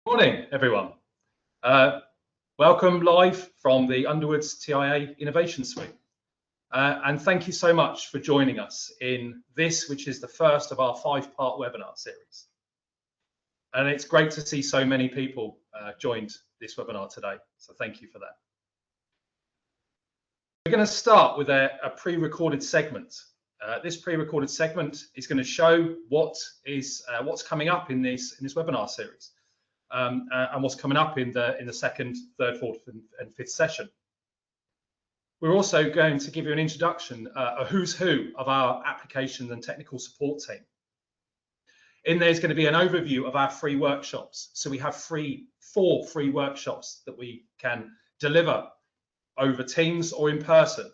Morning, everyone. Welcome live from the Underwoods TIA Innovation Suite. And thank you so much for joining us in this, which is the first of our 5-part webinar series. And it's great to see so many people joined this webinar today. So thank you for that. We're going to start with a pre-recorded segment. This pre-recorded segment is going to show what's coming up in this webinar series. And what's coming up in the second, third, fourth, and fifth session. We're also going to give you an introduction, a who's who of our applications and technical support team. In there's going to be an overview of our free workshops. So we have 4 free workshops that we can deliver over Teams or in person.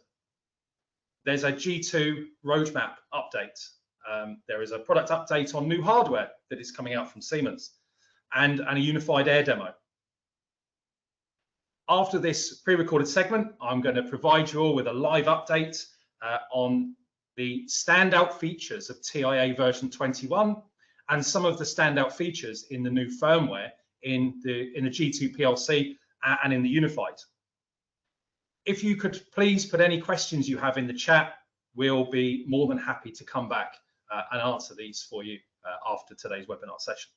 There's a G2 roadmap update. There is a product update on new hardware that is coming out from Siemens. And a unified air demo. After this pre-recorded segment, I'm going to provide you all with a live update on the standout features of TIA version 21 and some of the standout features in the new firmware in the G2 PLC and in the unified. If you could please put any questions you have in the chat, we'll be more than happy to come back and answer these for you after today's webinar session.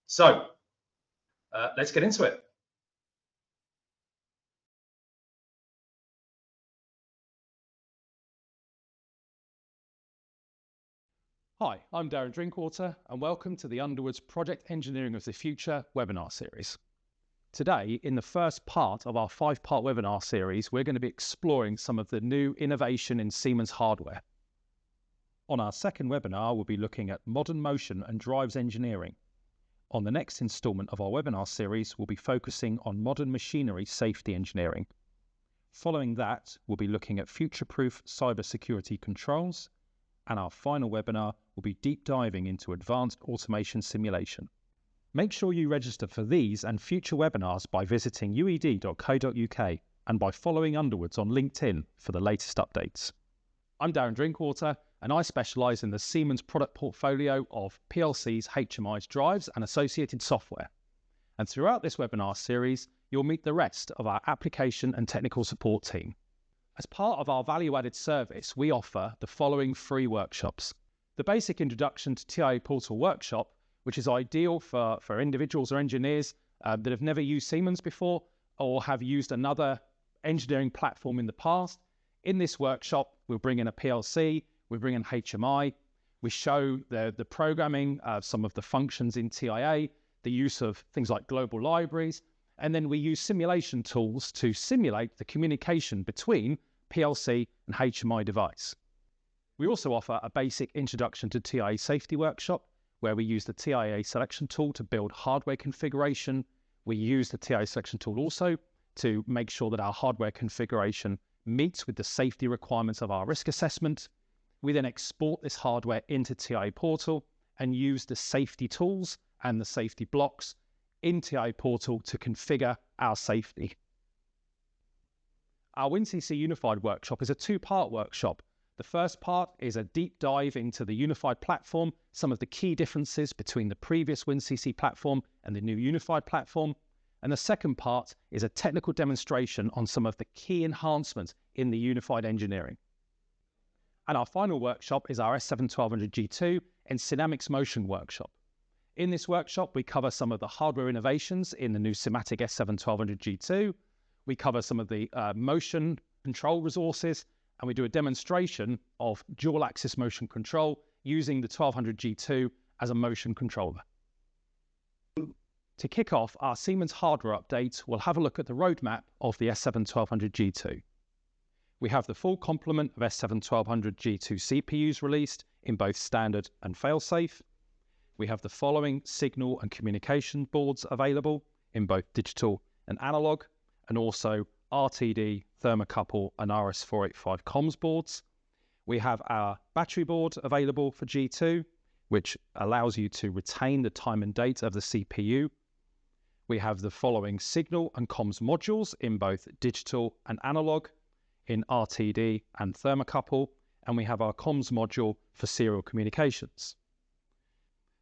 So let's get into it. Hi, I'm Darren Drinkwater and welcome to the Underwoods Project Engineering of the Future webinar series. Today, in the first part of our 5-part webinar series, we're going to be exploring some of the new innovation in Siemens hardware. On our second webinar, we'll be looking at modern motion and drives engineering. On the next instalment of our webinar series, we'll be focusing on modern machinery safety engineering. Following that, we'll be looking at future-proof cybersecurity controls, and our final webinar will be deep diving into advanced automation simulation. Make sure you register for these and future webinars by visiting ued.co.uk and by following Underwoods on LinkedIn for the latest updates. I'm Darren Drinkwater, and I specialise in the Siemens product portfolio of PLCs, HMIs, drives and associated software. And throughout this webinar series, you'll meet the rest of our application and technical support team. As part of our value-added service, we offer the following free workshops. The basic introduction to TIA Portal workshop, which is ideal for individuals or engineers that have never used Siemens before or have used another engineering platform in the past. In this workshop, we'll bring in a PLC, we bring in HMI, we show the programming of some of the functions in TIA, the use of things like global libraries, and then we use simulation tools to simulate the communication between PLC and HMI device. We also offer a basic introduction to TIA safety workshop, where we use the TIA selection tool to build hardware configuration. We use the TIA selection tool also to make sure that our hardware configuration meets with the safety requirements of our risk assessment. We then export this hardware into TIA Portal and use the safety tools and the safety blocks in TIA Portal to configure our safety. Our WinCC Unified workshop is a 2-part workshop. The first part is a deep dive into the unified platform, some of the key differences between the previous WinCC platform and the new unified platform. And the second part is a technical demonstration on some of the key enhancements in the unified engineering. And our final workshop is our S7-1200G2 and Dynamics Motion workshop. In this workshop, we cover some of the hardware innovations in the new SIMATIC S7-1200G2. We cover some of the motion control resources, and we do a demonstration of dual axis motion control using the 1200G2 as a motion controller. To kick off our Siemens hardware update, we'll have a look at the roadmap of the S7-1200G2. We have the full complement of S7-1200G2 CPUs released in both standard and failsafe. We have the following signal and communication boards available in both digital and analog, and also RTD, thermocouple and RS485 comms boards. We have our battery board available for G2, which allows you to retain the time and date of the CPU. We have the following signal and comms modules in both digital and analog, in RTD and thermocouple, and we have our comms module for serial communications.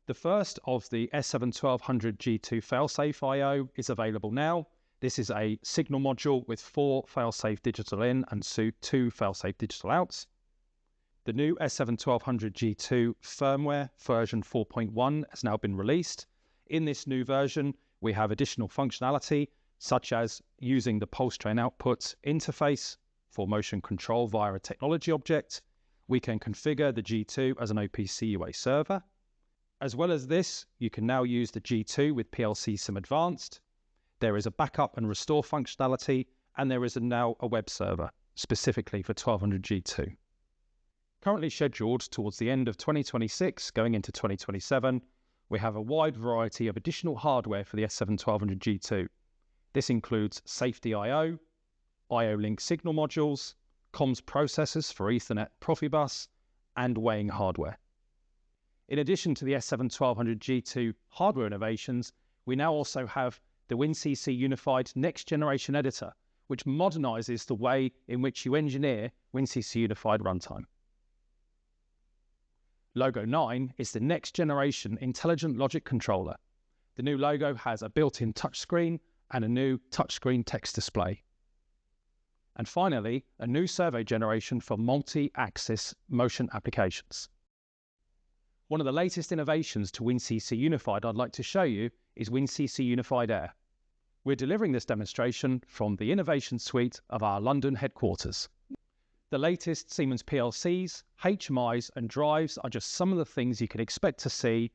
The first of the S7-1200 G2 failsafe I/O is available now. This is a signal module with 4 failsafe digital in and 2 failsafe digital outs. The new S7-1200 G2 firmware version 4.1 has now been released. In this new version, we have additional functionality such as using the pulse train output interface for motion control via a technology object. We can configure the G2 as an OPC UA server. As well as this, you can now use the G2 with PLC Sim Advanced. There is a backup and restore functionality, and there is now a web server specifically for 1200 G2. Currently scheduled towards the end of 2026, going into 2027, we have a wide variety of additional hardware for the S7-1200 G2. This includes safety I/O, I/O link signal modules, comms processors for Ethernet Profibus, and weighing hardware. In addition to the S7-1200 G2 hardware innovations, we now also have the WinCC Unified Next Generation Editor, which modernizes the way in which you engineer WinCC Unified Runtime. Logo 9 is the next generation intelligent logic controller. The new logo has a built-in touchscreen and a new touchscreen text display. And finally, a new servo generation for multi-axis motion applications. One of the latest innovations to WinCC Unified I'd like to show you is WinCC Unified Air. We're delivering this demonstration from the innovation suite of our London headquarters. The latest Siemens PLCs, HMIs and drives are just some of the things you can expect to see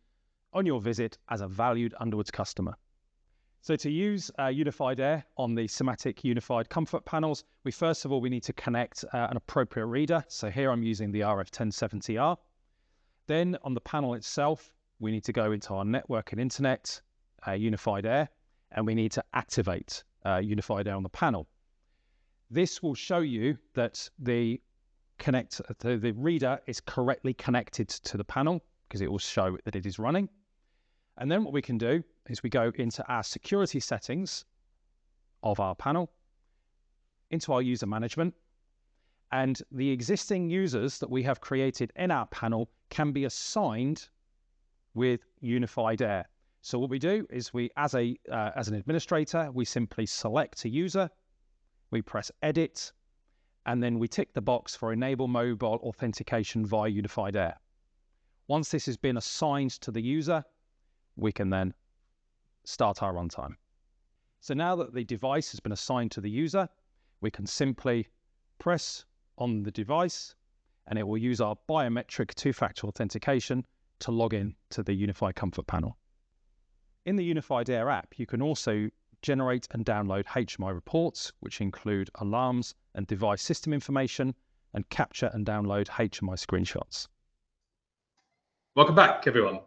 on your visit as a valued Underwoods customer. So to use Unified Air on the SIMATIC Unified Comfort panels, first of all we need to connect an appropriate reader. So here I'm using the RF1070R. Then on the panel itself, we need to go into our network and internet, Unified Air, and we need to activate Unified Air on the panel. This will show you that the reader is correctly connected to the panel because it will show that it is running. And then what we can do is we go into our security settings of our panel, into our user management, and the existing users that we have created in our panel can be assigned with Unified Air. So what we do is as an administrator, we simply select a user, we press edit, and then we tick the box for enable mobile authentication via Unified Air. Once this has been assigned to the user, we can then start our runtime. So now that the device has been assigned to the user, we can simply press on the device and it will use our biometric two-factor authentication to log in to the Unified Comfort panel. In the Unified Air app, you can also generate and download HMI reports, which include alarms and device system information, and capture and download HMI screenshots. Welcome back, everyone.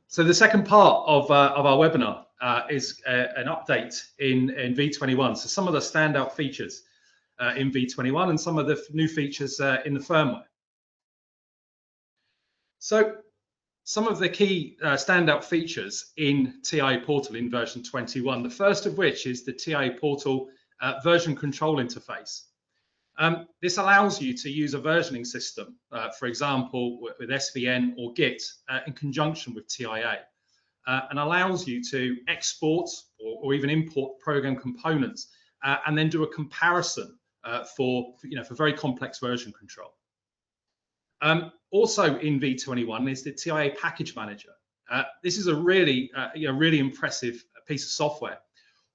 So the second part of our webinar is an update in V21. So some of the standout features in V21 and some of the new features in the firmware. So some of the key standout features in TIA Portal in version 21, the first of which is the TIA Portal version control interface. This allows you to use a versioning system, for example, with SVN or Git in conjunction with TIA, and allows you to export or even import program components and then do a comparison for very complex version control. Also in V21 is the TIA Package Manager. This is a really impressive piece of software.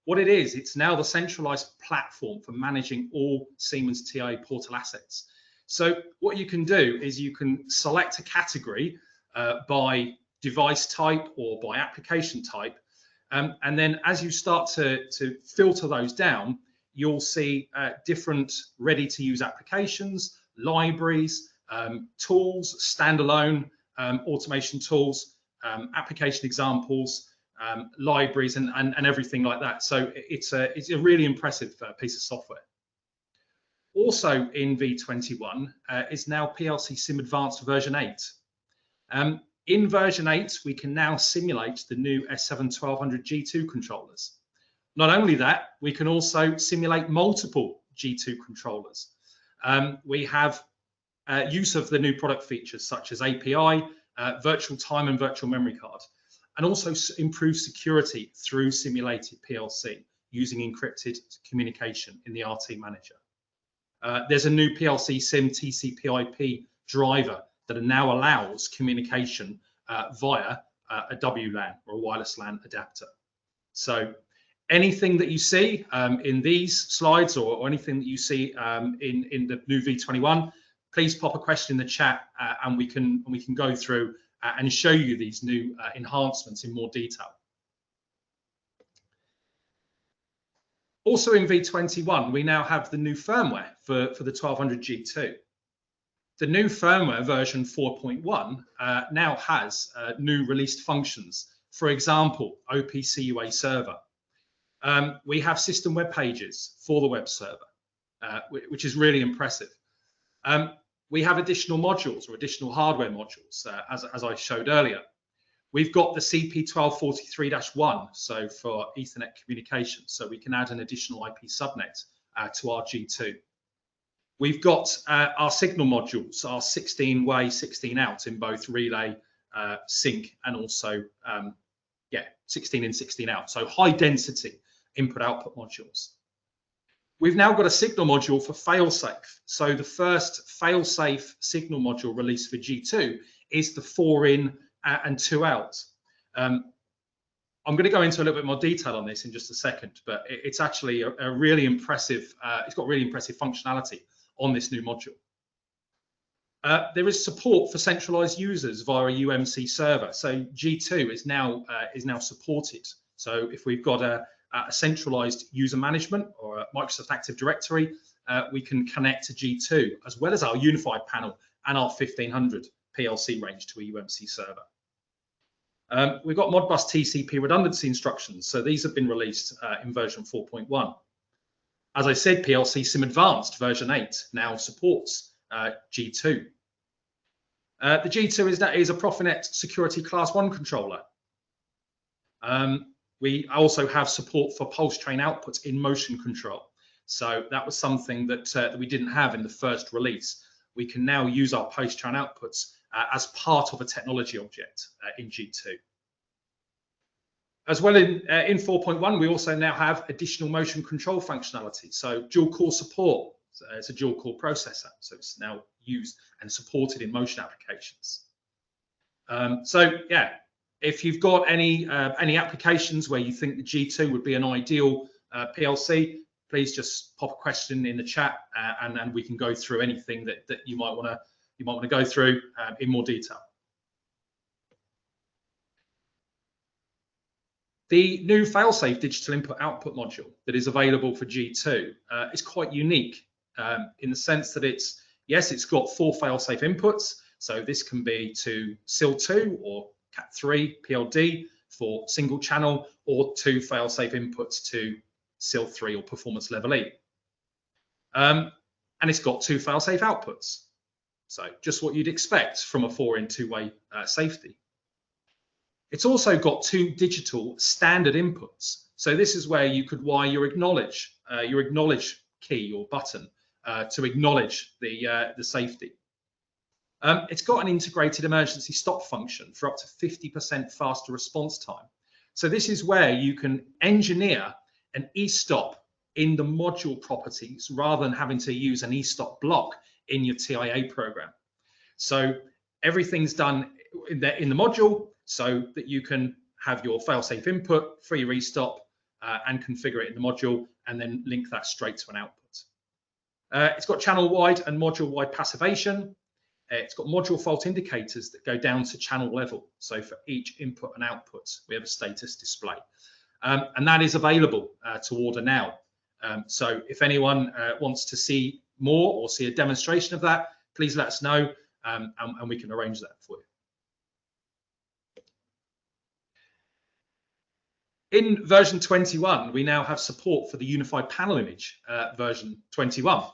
What it is, it's now the centralized platform for managing all Siemens TIA Portal assets. So what you can do is you can select a category by device type or by application type, and then as you start to filter those down, you'll see different ready-to-use applications, libraries, tools, standalone automation tools, application examples, libraries, and everything like that. So it's a really impressive piece of software. Also in V21 is now PLC Sim Advanced version 8. In version 8, we can now simulate the new S7-1200 G2 controllers. Not only that, we can also simulate multiple G2 controllers. We have use of the new product features such as API virtual time and virtual memory card, and also improve security through simulated PLC using encrypted communication in the RT manager. There's a new PLC SIM TCP/IP driver that now allows communication via a WLAN or a wireless LAN adapter. So anything that you see in these slides or anything that you see in the new V21, please pop a question in the chat and we can go through and show you these new enhancements in more detail. Also in V21, we now have the new firmware for the 1200 G2. The new firmware version 4.1 now has new released functions. For example, OPCUA server. We have system web pages for the web server, which is really impressive. We have additional modules or additional hardware modules, as I showed earlier. We've got the CP1243-1, so for Ethernet communication, so we can add an additional IP subnet to our G2. We've got our signal modules, our 16-way, 16-out in both relay, sync, and also 16 in, 16 out. So high density input-output modules. We've now got a signal module for fail-safe. So the first fail-safe signal module released for G2 is the 4 in and 2 out. I'm going to go into a little bit more detail on this in just a second, but it's actually a really impressive, it's got really impressive functionality on this new module. There is support for centralized users via a UMC server. So G2 is now supported. So if we've got a centralized user management or a Microsoft Active Directory, we can connect to G2 as well as our unified panel and our 1500 PLC range to a UMC server. We've got Modbus TCP redundancy instructions. So these have been released in version 4.1. As I said, PLC SIM Advanced version 8 now supports G2. The G2 is a Profinet Security Class 1 controller. We also have support for pulse train outputs in motion control. So that was something that we didn't have in the first release. We can now use our pulse train outputs as part of a technology object in G2. As well in 4.1, we also now have additional motion control functionality. So dual core support. So it's a dual core processor. So it's now used and supported in motion applications. So yeah, if you've got any applications where you think the G2 would be an ideal PLC, please just pop a question in the chat and we can go through anything that you might want to go through in more detail. The new failsafe digital input-output module that is available for G2 is quite unique in the sense that it's got 4 failsafe inputs. So this can be to SIL2 or Cat3 PLD for single channel, or 2 failsafe inputs to SIL3 or performance level E. And it's got 2 failsafe outputs. So just what you'd expect from a 4 in 2-way safety. It's also got 2 digital standard inputs. So this is where you could wire your acknowledge key or button to acknowledge the safety. It's got an integrated emergency stop function for up to 50% faster response time. So this is where you can engineer an e-stop in the module properties rather than having to use an e-stop block in your TIA program. So everything's done in the module so that you can have your failsafe input, free restop, and configure it in the module, and then link that straight to an output. It's got channel-wide and module-wide passivation. It's got module fault indicators that go down to channel level. So for each input and output, we have a status display. And that is available to order now. So if anyone wants to see more or see a demonstration of that, please let us know and we can arrange that for you. In version 21, we now have support for the unified panel image, version 21.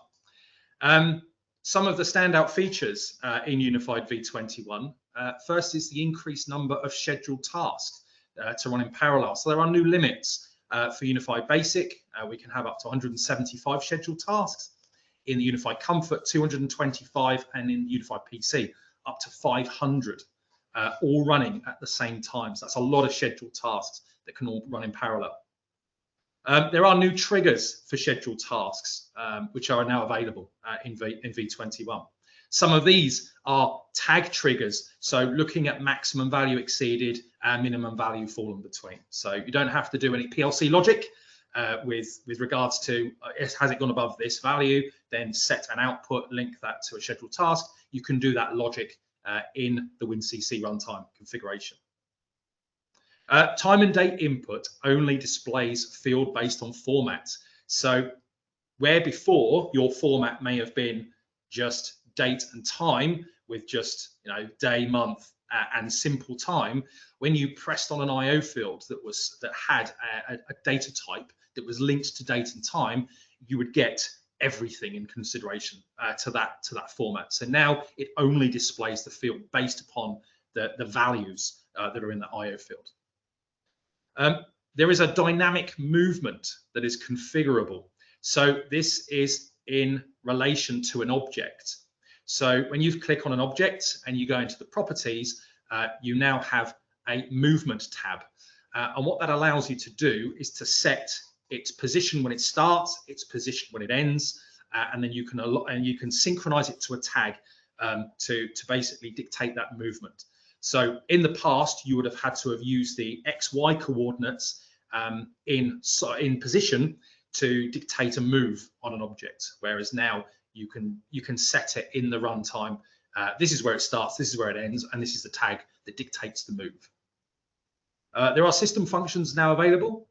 Some of the standout features in Unified V21, first is the increased number of scheduled tasks to run in parallel. So there are new limits for Unified Basic. We can have up to 175 scheduled tasks. In the Unified Comfort, 225, and in Unified PC, up to 500 all running at the same time. So that's a lot of scheduled tasks that can all run in parallel. There are new triggers for scheduled tasks, which are now available in V21. Some of these are tag triggers, so looking at maximum value exceeded and minimum value fallen between. So you don't have to do any PLC logic with regards to has it gone above this value, then set an output, link that to a scheduled task. You can do that logic in the WinCC runtime configuration. Time and date input only displays field based on format. So where before your format may have been just date and time with just day, month, and simple time, when you pressed on an IO field that had a data type that was linked to date and time, you would get everything in consideration to that format. So now it only displays the field based upon the values that are in the IO field. There is a dynamic movement that is configurable. So this is in relation to an object. So when you click on an object and you go into the properties, you now have a movement tab. And what that allows you to do is to set its position when it starts, its position when it ends, and then you can synchronize it to a tag to basically dictate that movement. So in the past, you would have had to have used the XY coordinates in position to dictate a move on an object, whereas now you can set it in the runtime. This is where it starts, this is where it ends, and this is the tag that dictates the move. There are system functions now available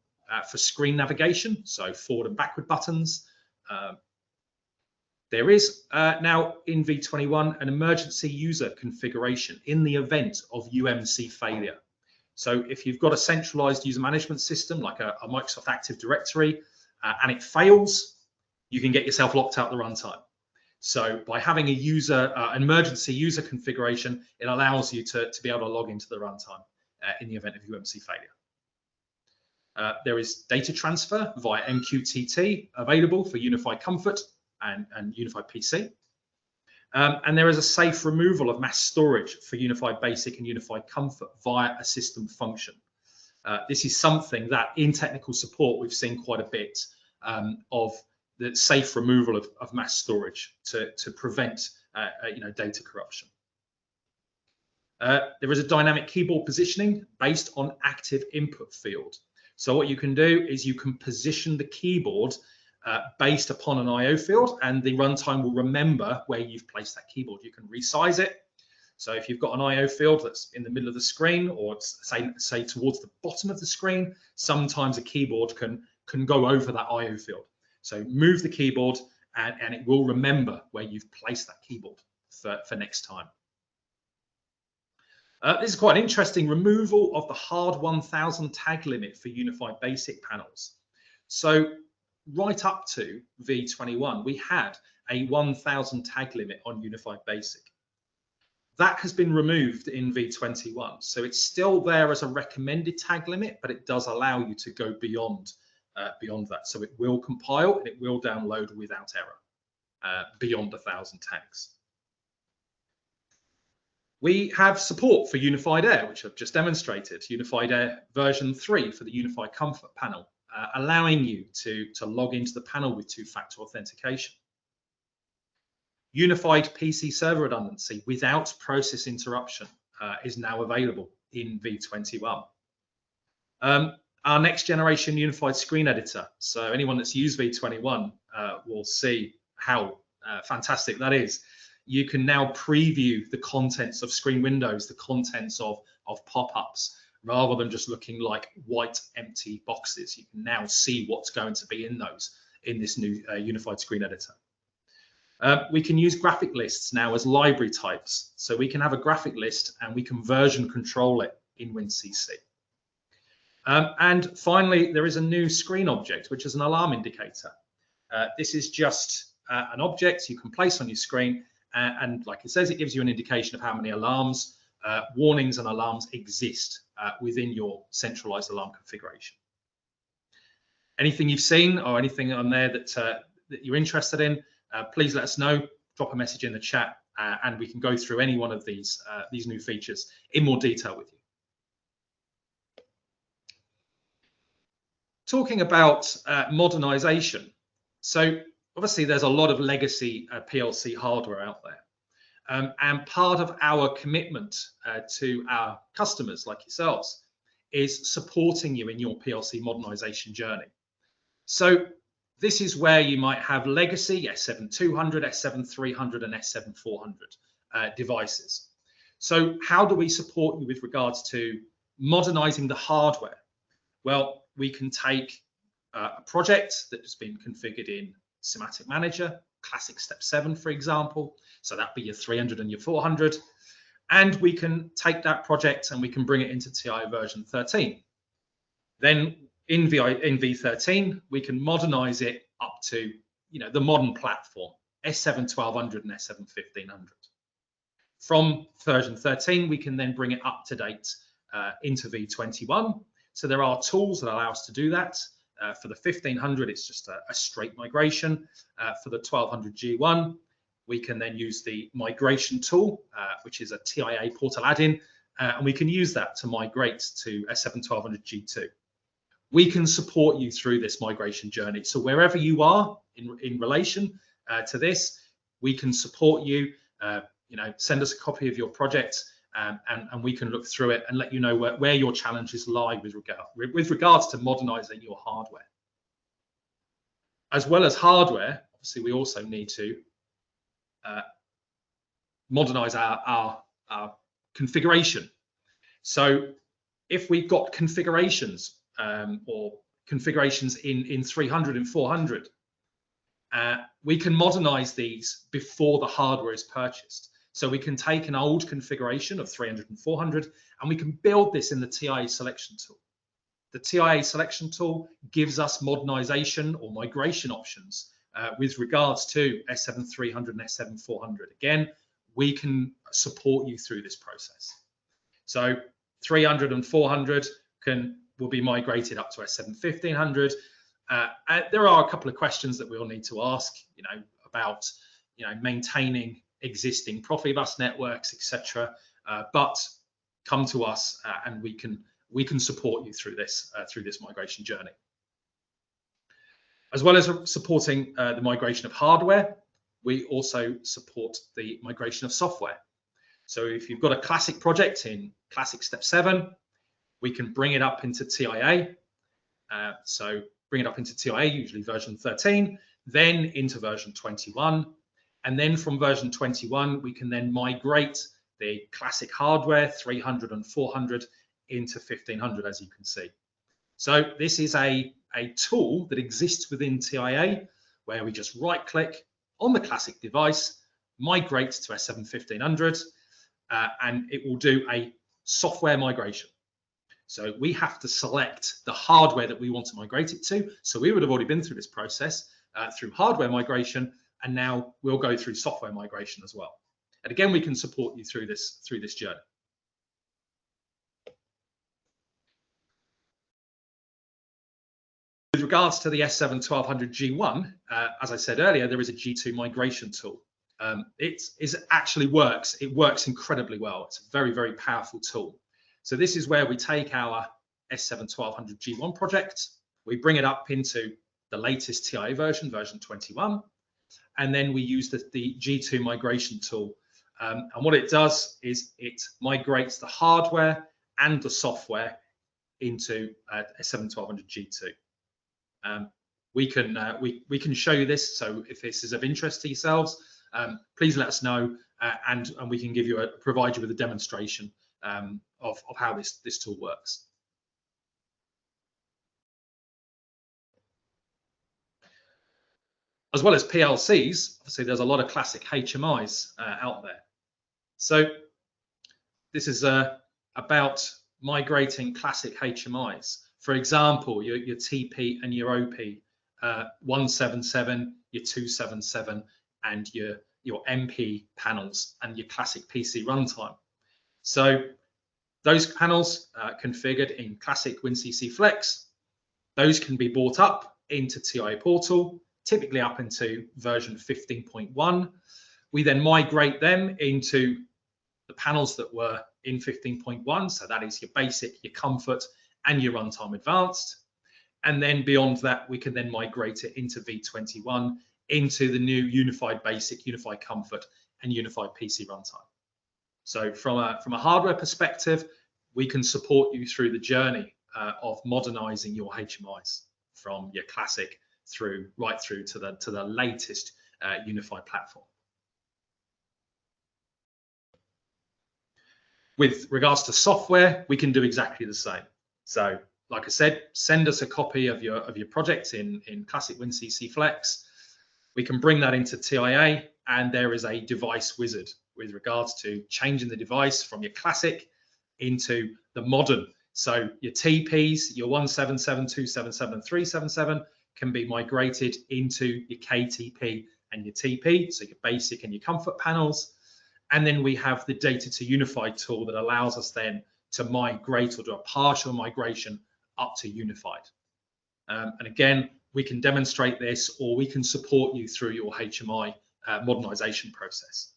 for screen navigation, so forward and backward buttons. There is now in V21 an emergency user configuration in the event of UMC failure. So if you've got a centralized user management system like a Microsoft Active Directory and it fails, you can get yourself locked out the runtime. So by having an emergency user configuration, it allows you to be able to log into the runtime in the event of UMC failure. There is data transfer via MQTT available for Unified Comfort and Unified PC. And there is a safe removal of mass storage for Unified Basic and Unified Comfort via a system function. This is something that in technical support we've seen quite a bit of the safe removal of mass storage to prevent data corruption. There is a dynamic keyboard positioning based on active input field. So what you can do is you can position the keyboard based upon an IO field, and the runtime will remember where you've placed that keyboard. You can resize it. So if you've got an IO field that's in the middle of the screen, or say towards the bottom of the screen, sometimes a keyboard can go over that IO field. So move the keyboard and it will remember where you've placed that keyboard for next time. This is quite an interesting removal of the hard 1000 tag limit for Unified Basic panels. So right up to V21, we had a 1000 tag limit on Unified Basic. That has been removed in V21. So it's still there as a recommended tag limit, but it does allow you to go beyond that. So it will compile and it will download without error beyond 1000 tags. We have support for Unified Air, which I've just demonstrated, Unified Air version 3 for the Unified Comfort panel, allowing you to log into the panel with two-factor authentication. Unified PC server redundancy without process interruption is now available in V21. Our next generation unified screen editor. So anyone that's used V21 will see how fantastic that is. You can now preview the contents of screen windows, the contents of pop-ups, rather than just looking like white empty boxes. You can now see what's going to be in those in this new unified screen editor. We can use graphic lists now as library types. So we can have a graphic list and we can version control it in WinCC. And finally, there is a new screen object, which is an alarm indicator. This is just an object you can place on your screen. And like it says, it gives you an indication of how many alarms, warnings and alarms exist within your centralized alarm configuration. Anything you've seen or anything on there that you're interested in, please let us know. Drop a message in the chat and we can go through any one of these new features in more detail with you. Talking about modernization. So obviously there's a lot of legacy PLC hardware out there. And part of our commitment to our customers like yourselves is supporting you in your PLC modernization journey. So this is where you might have legacy S7200, S7300 and S7400 devices. So how do we support you with regards to modernizing the hardware? Well, we can take a project that has been configured in SIMATIC Manager, Classic Step 7, for example. So that'd be your 300 and your 400. And we can take that project and we can bring it into TI version 13. Then in V13, we can modernize it up to, the modern platform, S7-1200 and S7-1500. From version 13, we can then bring it up to date into V21. So there are tools that allow us to do that. For the 1500, it's just a straight migration. For the 1200 G1, we can then use the migration tool, which is a TIA portal add-in, and we can use that to migrate to S7-1200 G2. We can support you through this migration journey. So wherever you are in relation to this, we can support you. Send us a copy of your project, and we can look through it and let you know where your challenges lie with regards to modernizing your hardware. As well as hardware, obviously we also need to modernize our configuration. So if we've got configurations or configurations in 300 and 400, we can modernize these before the hardware is purchased. So we can take an old configuration of 300 and 400 and we can build this in the TIA selection tool. The TIA selection tool gives us modernization or migration options with regards to S7-300 and S7-400. Again, we can support you through this process. So 300 and 400 will be migrated up to S7-1500. There are a couple of questions that we'll need to ask, about, maintaining existing Profibus networks, etc. But come to us and we can support you through this migration journey. As well as supporting the migration of hardware, we also support the migration of software. So if you've got a classic project in Classic Step 7, we can bring it up into TIA. So bring it up into TIA, usually version 13, then into version 21. And then from version 21, we can then migrate the classic hardware, 300 and 400, into 1500, as you can see. So this is a tool that exists within TIA, where we just right-click on the classic device, migrate to S7-1500, and it will do a software migration. So we have to select the hardware that we want to migrate it to. So we would have already been through this process through hardware migration, and now we'll go through software migration as well. And again, we can support you through this journey. With regards to the S7-1200 G1, as I said earlier, there is a G2 migration tool. It actually works. It works incredibly well. It's a very, very powerful tool. So this is where we take our S7-1200 G1 project, we bring it up into the latest TIA version, version 21, and then we use the G2 migration tool. And what it does is it migrates the hardware and the software into S7-1200 G2. We can show you this, so if this is of interest to yourselves, please let us know, and we can provide you with a demonstration of how this tool works. As well as PLCs, obviously there's a lot of classic HMIs out there. So this is about migrating classic HMIs. For example, your TP and your OP 177, your 277, and your MP panels and your classic PC runtime. So those panels configured in classic WinCC Flex, those can be brought up into TI Portal, typically up into version 15.1, We then migrate them into the panels that were in 15.1. So that is your basic, your comfort, and your runtime advanced. And then beyond that, we can then migrate it into V21, into the new unified basic, unified comfort, and unified PC runtime. So from a hardware perspective, we can support you through the journey of modernizing your HMIs from your classic right through to the latest unified platform. With regards to software, we can do exactly the same. So, like I said, send us a copy of your project in classic WinCC Flex. We can bring that into TIA, and there is a device wizard with regards to changing the device from your classic into the modern. So your TPs, your 177, 277, 377 can be migrated into your KTP and your TP, so your basic and your comfort panels. And then we have the data to unified tool that allows us then to migrate or do a partial migration up to unified. And again, we can demonstrate this, or we can support you through your HMI modernization process.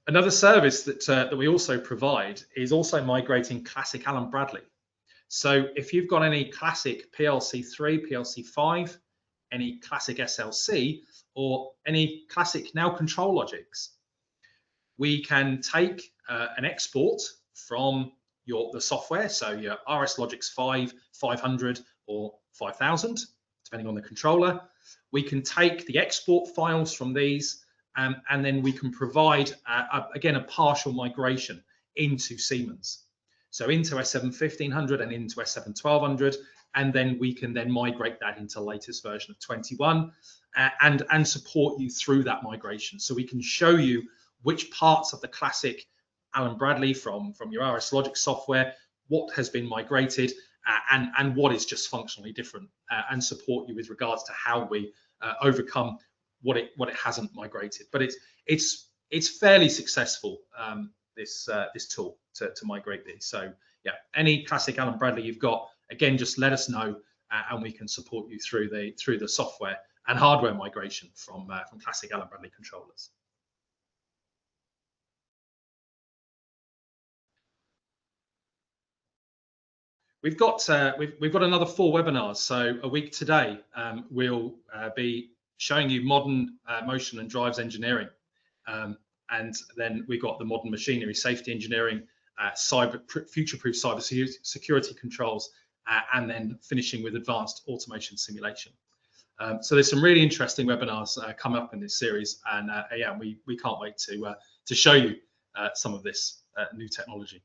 Another service that we also provide is also migrating classic Allen Bradley. So if you've got any classic PLC3, PLC5, any classic SLC, or any classic now control logics, we can take an export from the software, so your RS Logix 5, 500, or 5000, depending on the controller. We can take the export files from these, and then we can provide, again, a partial migration into Siemens. So into S7 1500 and into S7 1200, and then we can then migrate that into latest version of 21 and support you through that migration. So we can show you which parts of the classic Allen Bradley from your RS Logix software, what has been migrated, and what is just functionally different, and support you with regards to how we overcome what it hasn't migrated. But it's fairly successful, this tool to migrate these. So yeah, any classic Allen Bradley you've got, again, just let us know, and we can support you through the software and hardware migration from classic Allen Bradley controllers. We've got another 4 webinars. So a week today, we'll be showing you modern motion and drives engineering, and then we've got the modern machinery safety engineering, future-proof cyber security controls, and then finishing with advanced automation simulation. So there's some really interesting webinars coming up in this series, and yeah, we can't wait to show you some of this new technology.